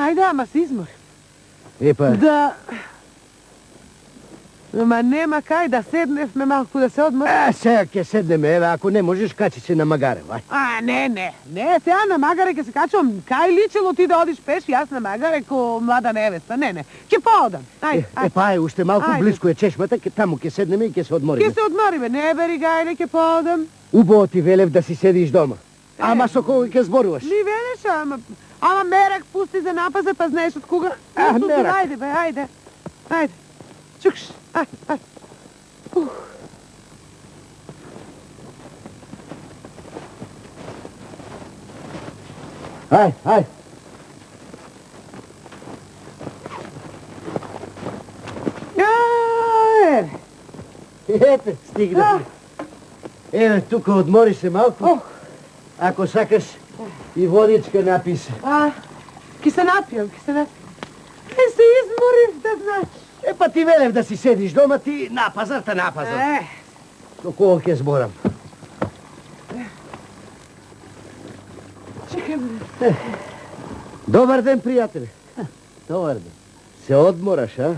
Ajde, ama se izmor. E pa... Da... Ma nema kaj da sedneme malko da se odmori. Сега ќе седнеме, еве, ако не можеш, качи се на магаре, вај. Ne, сега на магаре ќе се качувам. Кај личело ти да одиш пеш, јас на магаре ко млада невеста. Не, ќе поодам. Ајде. Па, уште малку близко е чешмата, таму ќе седнеме и ќе се одмориме. Ќе се одмориме, не бери гајле, ќе поодам. Убаво ти велев да си седиш дома. Ама со кој ќе зборуваш? Ми велеш, ама мерак пусти за напаза, па знаеш од кога? Мерак. Ајде, бе, ајде. Чукш, ајде. Ајде. Ете, стигна. Еве, тука одмори се малку. Ако сакаш и водичка напише. Ки се напијам. Не се изморив, да знаеш. Па ти велев да си седиш дома, ти на пазар. Со кого ќе зборам? Чекај ме. Добар ден, пријателе. Добар ден. Се одмораш, а?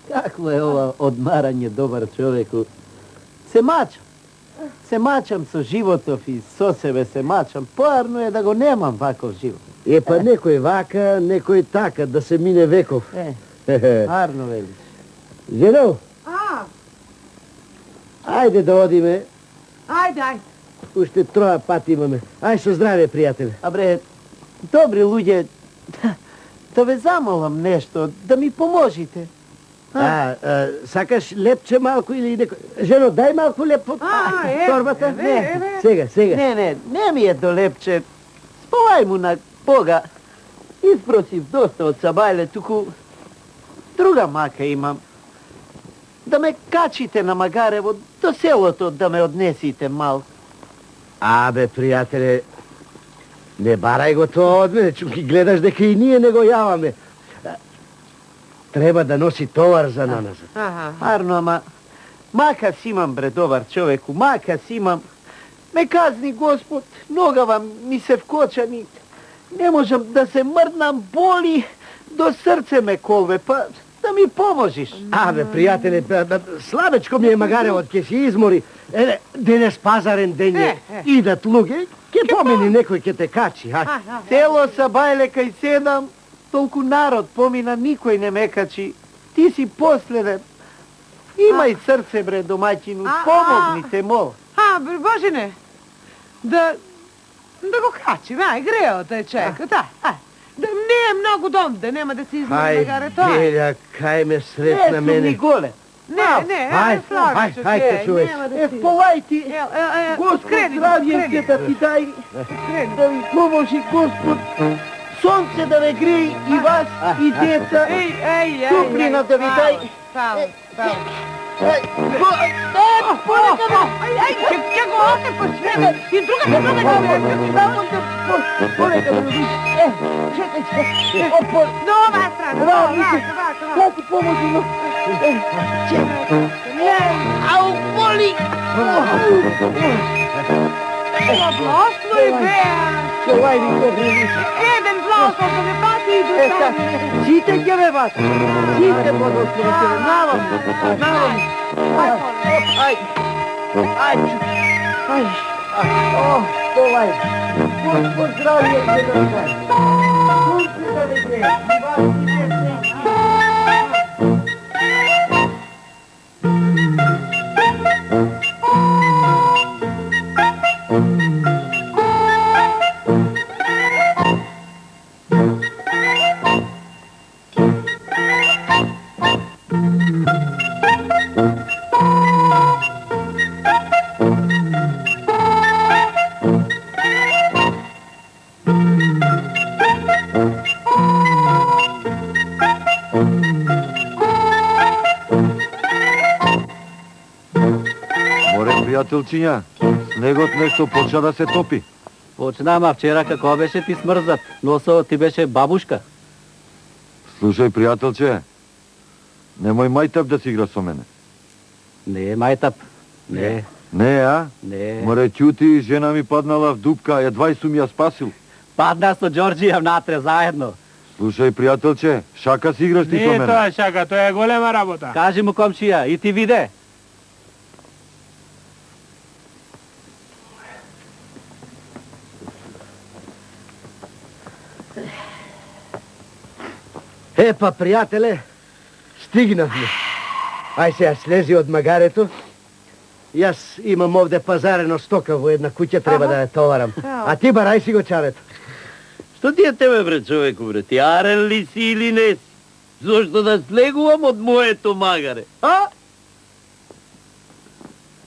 Какво е ова одмарање, добар човеку? Се мачам со животов и со себе се мачам. Поарно е да го немам ваков живот. Па некој вака, некој така, да се мине веков. Арно велиш. Жено, ајде да одиме. Ајде. Уште троја пат имаме. Ај со здраве, пријателе. Абре, добри луѓе, да ве замолам нешто, да ми поможите. Сакаш лепче малку или некој... Жено, дај малку леп од торбата. Еве. Сега. Не ми е до лепче. Сполај му на Бога. Испросив доста од сабајле, туку друга мака имам. Да ме качите на Магарево до селото, да ме однесите малку. Абе, пријателе, не барај го тоа од мене, чуки гледаш дека и ние не го јаваме. Треба да носи товар за наназад. Арно, ама мака си имам, бре, добар човеку, мака си имам. Ме казни Господ, ногава ми се вкочани. Не можам да се мрднам, боли, до срце ме колве, па да ми поможиш. Абе, пријателе, слабечко ми е Магаревот, ќе си измори. Еле, денес пазарен ден е, идат луѓе, ќе помини некој ќе те качи. Цело сабајле кај седам, толку народ помина, никој не ме качи. Ти си последен. Имај срце, бре, домаќину, помогни те, мол. Божине, да го качим, греот е чека, не е многу дом, да нема да се измори Магарето. Белја, кај ме сретна мене. Ето ми голе. Не, слабичок е. Хајте, човек. Полај ти, Господ креди, здравје ќе да ти дај, да ви поможи Господ. Сонце да ве греи и вас, и деца, топлина да ви дај. Ќе го оте по света и другата да го на оваа страна. Тоа ти поможи, но... Ау, боли! Odnosno i ben. Ovaj mi to priliči. Jedan zlato da ne pati i do tamo. Сите ќе ме вас. Сите благословите. Навам. Навам. Ај. Ај. Ај. О, овај. Господ здравје ќе да дај. Господ да ви дај. И вас и Пријателчиња, снегот нешто почна да се топи. Почна, ама вчера како беше ти смрзат. Носо ти беше бабушка. Слушај, пријателче, немој мајтап да си игра со мене. Не, мајтап. Не. Не, а? Не. Море ќути, жена ми паднала в дупка, едва и сум ја спасил. Падна со Ѓорџија внатре заедно. Слушај, пријателче, шака си играш ти со Не е мене. тоа шака, тоа е голема работа. Кажи му комшија, и ти виде. Епа, пријателе, стигнавме. Ај сега слези од магарето. Јас имам овде пазарено стока во една куќа, треба да ја товарам. А ти барај си го чарето. Што ти е тебе, бре, човеку, бре? Ти арен ли си или не си? Зошто да слегувам од моето магаре, а?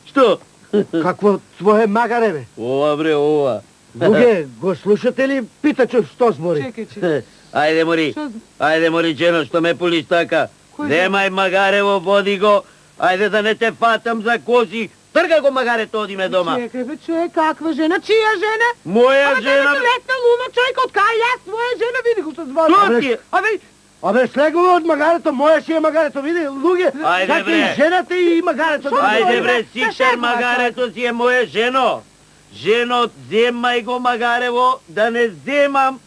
Што? Какво твое магаре, бе? Ова, бре, ова. Луѓе, го слушате ли питачот што збори? Čekaj, čekaj. Ајде, мори. Што? Ајде, мори, жено, што ме пулиш така. Кој Немај магарево, води го. Ајде да не те фатам за кози. Трга го магарето, оди ме дома. Čekaj, bе, čovjek, kakva žena? Čija žena? Моја Ама жена... да летна луна, човек, од кај јас, своја жена, види го со звона. Што ти е? Абе, Абе, слегува од магарето, моја си е магарето, види, луѓе, Ајде, така бре. и жената и магарето. Ајде, бре, Да сиктер шегува, магарето си е моје жено. Жено, земај го магарево, да не земам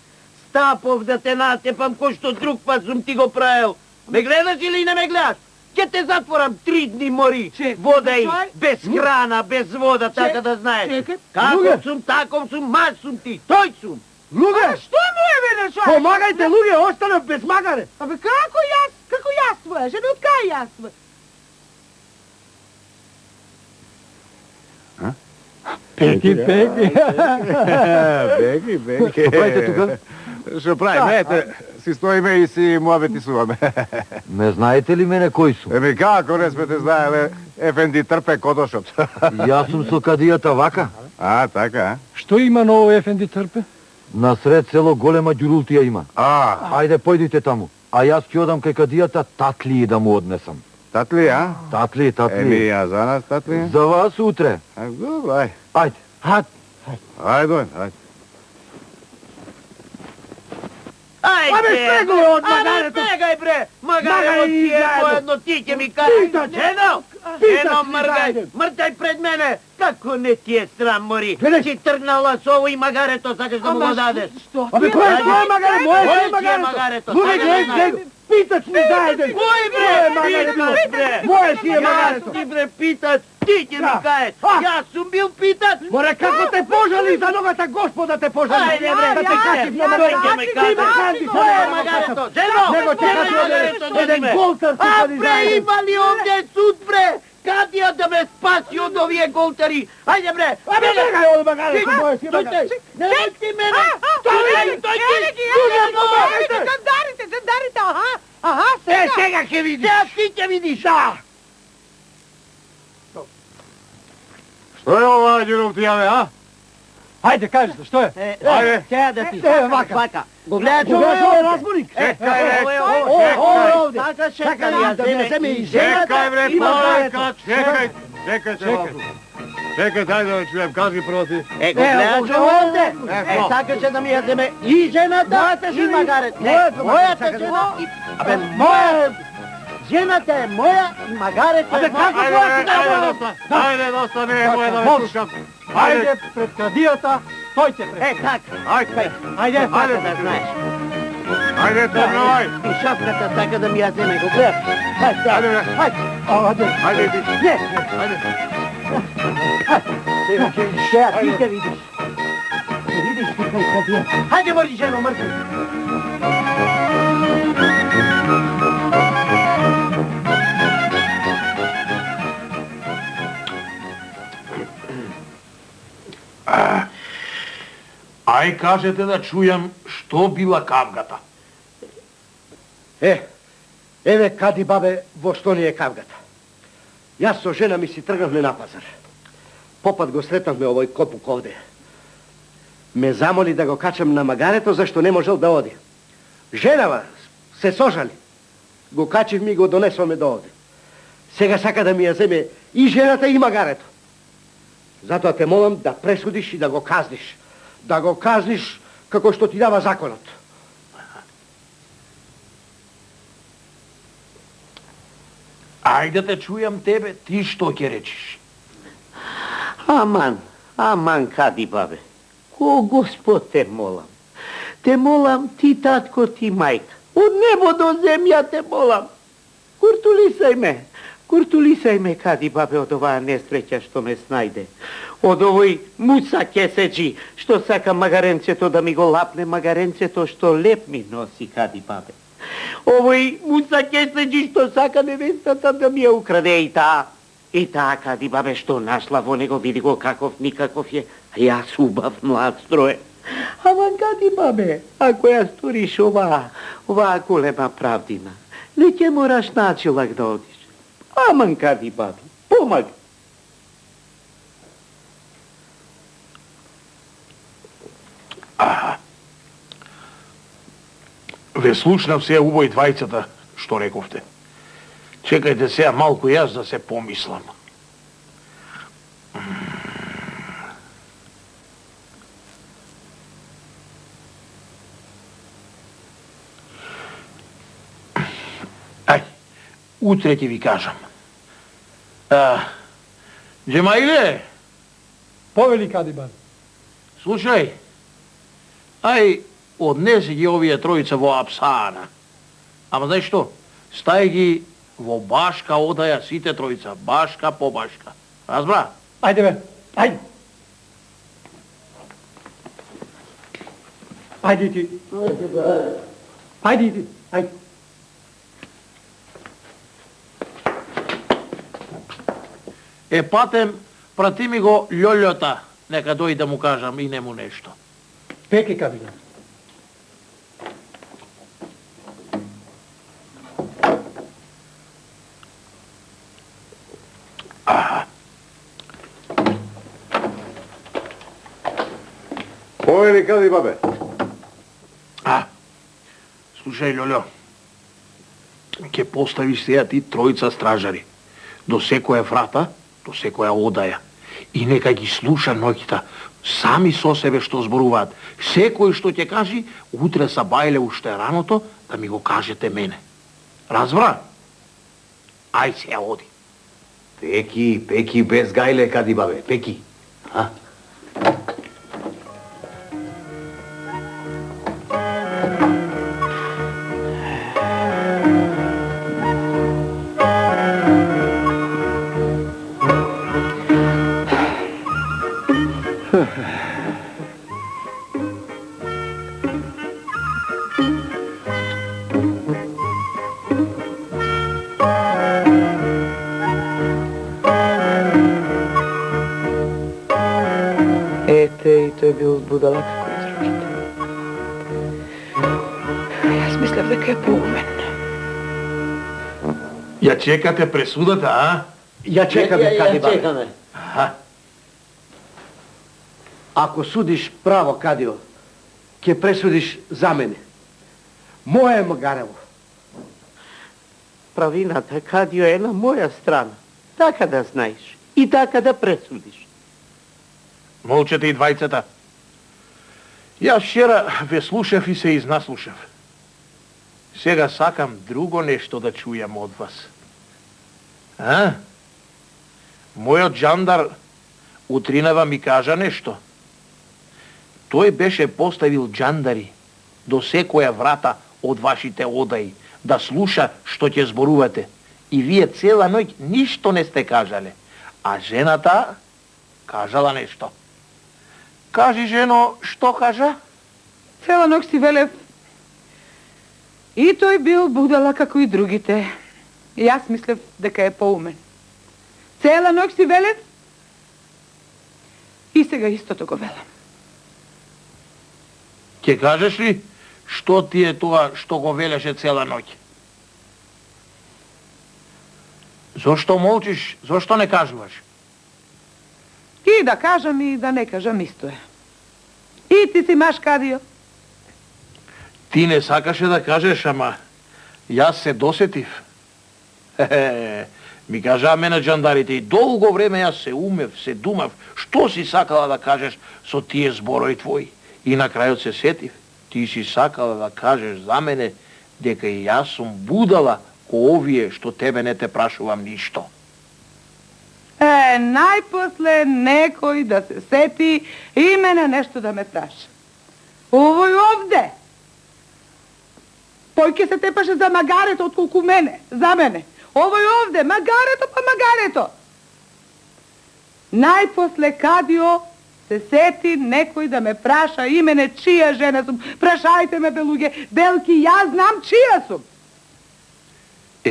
стапов да те натепам, кој што друг пат сум ти го правил. Ме гледаш или не ме гледаш? Ќе те затворам 3 дни, мори. Чек, Вода и чекај. без храна, без вода, така да знаеш. чекај. Каков Луѓе. сум, таков сум, маж сум ти, тој сум. Луѓе, што му е, бе, на човек? помагајте, луѓе, останав без магаре. Абе, како јас своја жена, од кај јас, бе? Пеки, пеки. Беги, беги. Што правите тука? Што правиме, ете, си стоиме и си муабетисуваме. Не знаете ли мене кој сум? Еми како не сме те знаеле, Ефенди Трпе Кодошот. Јас сум со кадијата Вака. А, така, а? Што има ново, Ефенди Трпе? Насред село голема ѓурултија има. А, Ајде, појдите таму. А јас ќе одам кај кадијата татли да му однесам. татли, а? Татли, Еми, татли. а за нас татли? За вас утре. А, добро, ај. Ајде. Ајде, ајде. Ајде, Абе, слегува од магарето. Абе, бегај, бре. Магарево Магај ти е заедно. поедно, ти ќе ми кажеш. Питач. Жено, Питач жено, ми мргај, заедно. мрдај пред мене. Како не ти е срам, мори? Гледај. Си тргнала со ово и магарето, сакаш да му го дадеш. Што? Абе, кој е твое магаре? Моје си Моје е си е магарето. магарето, Луѓе, сакаш да гледај, знаеш. гледај, питач ми заеден. Кој, бре? Моје магаре, Питач, бре. Моје си е Јас магарето. ти, бре, питач, ти ќе ми Да. кажеш. А. Јас сум бил питач. Море, како те пожали за ногата, Господа те пожали. Ајде, бре, да те качив на Тој ногата. ќе ме Ти каже. ме канди, Моје моје магарето. Жено, Него моје чека магарето, еден доди ме. голтар ти А, пади бре, заеден. има ли овде суд, бре? Кадија да ме спаси од овие голтари? Ајде, бре. Абе, бегај од магарето, моје си е магарето. Немој ти мене. Еле ги, еле ги, помагайте. жандарите, аха, Е, сега ќе видиш. Сега ти ќе видиш. Да. Што е ова ѓурултија, бе, а? Ајде, кажете, што е? Ајде. Сега да ти. Вака. Го гледаш Ова ова е е разборник. Чекај, бе, овде. Така Чекај, шекали, да ја ме земе. земе и Чекај, бре, и магарето. повека, чекај. Чекајте малку. Чекај, ајде да чуjem, кажи прво ти. Го гледаш овде. Сакаше да ми ја земе и жената, и магарет. Не, мојата жена и... Абе, моја... Жената е моја и магарето е моја. Ajde, dosta, nemoj da me slušam. Ajde pred kadijata, stojte pred. Е, така. Ajde, Ajde, Така да знаеш. ajde, Trnoj. И шапката сака да ми ја земе, го гледаш. Хајде, Ajde, bre. хајде. ajde. Ajde, ti. Не, Ajde. сега ќе видиш, сега ти ќе видиш. Ќе видиш ти кај кадија. Хајде, мрди, жено, мрди. Ај кажете да чујам што била кавгата. Еве кади бабе во што ни е кавгата. Јас со жена ми си тргнавме на пазар. Попат го сретнавме овој копук овде. Ме замоли да го качам на магарето, зашто не можел да оди. Женава се сожали. Го качив ми го донесоме до овде. Сега сака да ми ја земе и жената и магарето. Затоа те молам да пресудиш и да го казниш. Да го казниш како што ти дава законот. Ајде те чујам тебе, ти што ќе речиш? Аман, кади бабе. Ко Господ те молам. Те молам ти, татко, ти, мајка. Од небо до земја те молам. Куртулисај ме, кади бабе, од оваа несреќа што ме снајде. Од овој муца кеседжи, што сака магаренцето да ми го лапне, магаренцето што леп ми носи, кади бабе. Овој муца кеседжи што сака невестата да ми ја украде и таа. И таа, кади бабе, што нашла во него, види го каков никаков е, а јас убав млад строje. Ама кади бабе, ако ја сториш оваа голема правдина, не ќе мораш начелак да одиш. Аман кади бабе, помагај. Ве слушнав се убај двајцата што рековте. Чекајте сега малку јас да се помислам. Ај, утре ќе ви кажам. Джемаиле, Poveli kadi bab. слушај, ај, однеси ги овие тројца во апсана. Ама знаеш што? Стај ги во башка одаја сите тројца, башка по башка. Разбра? Ajde be, ajde. Ajde ti. Ajde ti, ajde. Патем, прати ми го љолјота, нека дојде да му кажам и нему нешто. Peki kadi bab. Poveli kadi babe. Слушај, Љолјо, ќе поставиш сега ти тројца стражари до секоја врата, до секоја одаја. И нека ги слуша ноќта, сами со себе што зборуваат. Секој што ќе кажи, утре са бајле уште раното, да ми го кажете мене. Разбра? Ај се оди. Пеки, без гајле, кади бабе, пеки. И тој бил будалак кој другите. Јас мислев дека е поумен. Ја чекате пресудата, а? Ја чекаме, кади бабе. чекаме. Ако судиш право, кадио, ќе пресудиш за мене. Моја е магарево. Правината, кадио, е на моја страна. Така да знаеш. И така да пресудиш. Молчете и двајцата. Јас вчера ве слушав и се изнаслушав. Сега сакам друго нешто да чујам од вас. А? Мојот джандар утринава ми кажа нешто. Тој беше поставил джандари до секоја врата од вашите одаи, да слуша што ќе зборувате. И вие цела ноќ ништо не сте кажале. А жената кажала нешто. Кажи, жено, што кажа? Цела ноќ си велев. И тој бил будала како и другите. И јас мислев дека е поумен. Цела ноќ си велев. И сега истото го велам. Ќе кажеш ли што ти е тоа што го велеше цела ноќ? Зошто молчиш? Зошто не кажуваш? И да кажам и да не кажам исто е. И ти си маш, Кадио. Ти не сакаше да кажеш, ама јас се досетив. Ми кажаа мене джандарите и долго време јас се умев, се думав, што си сакала да кажеш со тие зборови твои. И на крајот се сетив, ти си сакала да кажеш за мене дека и јас сум будала ко овие што тебе не те прашувам ништо. Најпосле некој да се сети и мене нешто да ме праша. Овој овде. Тој ке се тепаше за магарето отколку мене, за мене. Овој овде, магарето па магарето. Најпосле Кадио се сети некој да ме праша и мене чија жена сум. Прашајте ме, белуѓе, белки, јас знам чија сум.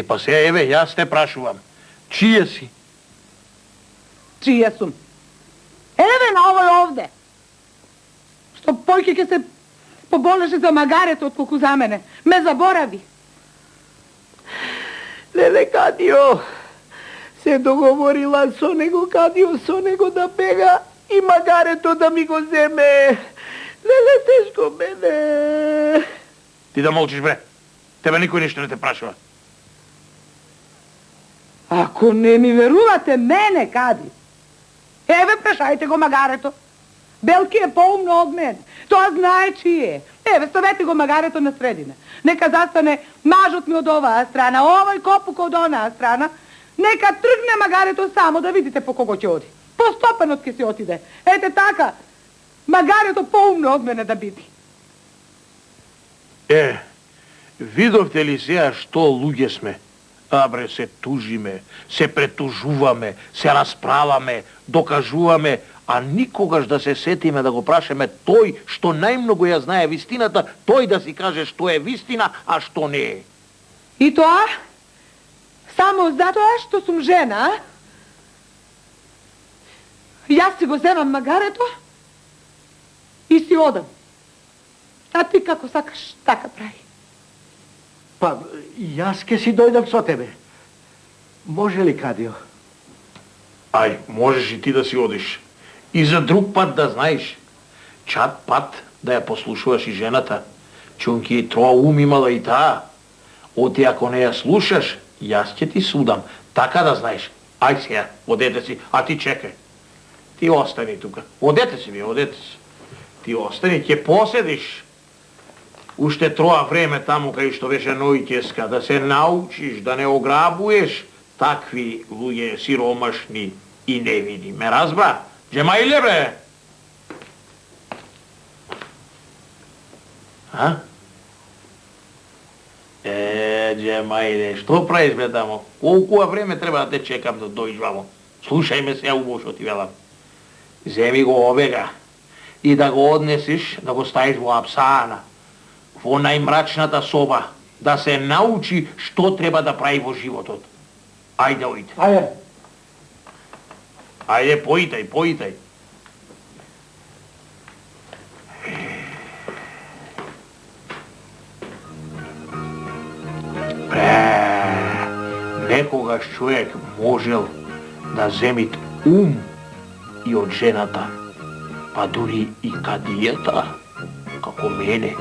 Па се, еве, јас те прашувам. Чија си? Чија сум? Еве на овој овде. Што појке ке се поболеше за магарето отколку за мене. Ме заборави. Леле, Кадио, се договорила со него, Кадио, со него да бега и магарето да ми го земе. Леле, тешко мене. Ти да молчиш, бре. Тебе никој ништо не те прашува. Ако не ми верувате мене, Кади, еве прашајте го магарето. Белки е поумно од мен. Тоа знае чие. Еве, ставете го магарето на средина. Нека застане мажот ми од оваа страна, овој копук од онаа страна. Нека тргне магарето само да видите по кого ќе оди. Постопенот ќе си отиде. Ете така, магарето поумно од мене да биде. Видовте ли сега што луѓе сме? Абре, се тужиме, се претужуваме, се расправаме, докажуваме, а никогаш да се сетиме да го прашаме тој што најмногу ја знае вистината, тој да си каже што е вистина, а што не е. И тоа? Само затоа што сум жена, а? Јас си го земам магарето и си одам. А ти како сакаш, така прави. Па, јас ке си дојдам со тебе. Може ли, Кадио? Ај, можеш и ти да си одиш. И за друг пат да знаеш. Чат пат да ја послушуваш и жената. Чунки тоа ум имала и таа. Оти ако не ја слушаш, јас ќе ти судам. Така да знаеш. Ај сега, одете си, а ти чекај. Ти остани тука. Одете си ви, одете си. Ти остани, ќе поседиш. Уште троа време таму кај што беше ноќеска, да се научиш, да не ограбуеш такви луѓе сиромашни и невини. Ме разбра? Джемаиле, бре! А? Джемаиле, што правиш, бре, тамо? Колкува време треба да те чекам да дојдеш вамо? Слушај ме сега убаво што ти велам. Земи го обега и да го однесиш, да го ставиш во апсана, во најмрачната соба, да се научи што треба да прави во животот. Ајде, ојде. Ајде. Ајде, поитај, поитај. Некогаш човек можел да земит ум и од жената, па дури и кадијата, како мене.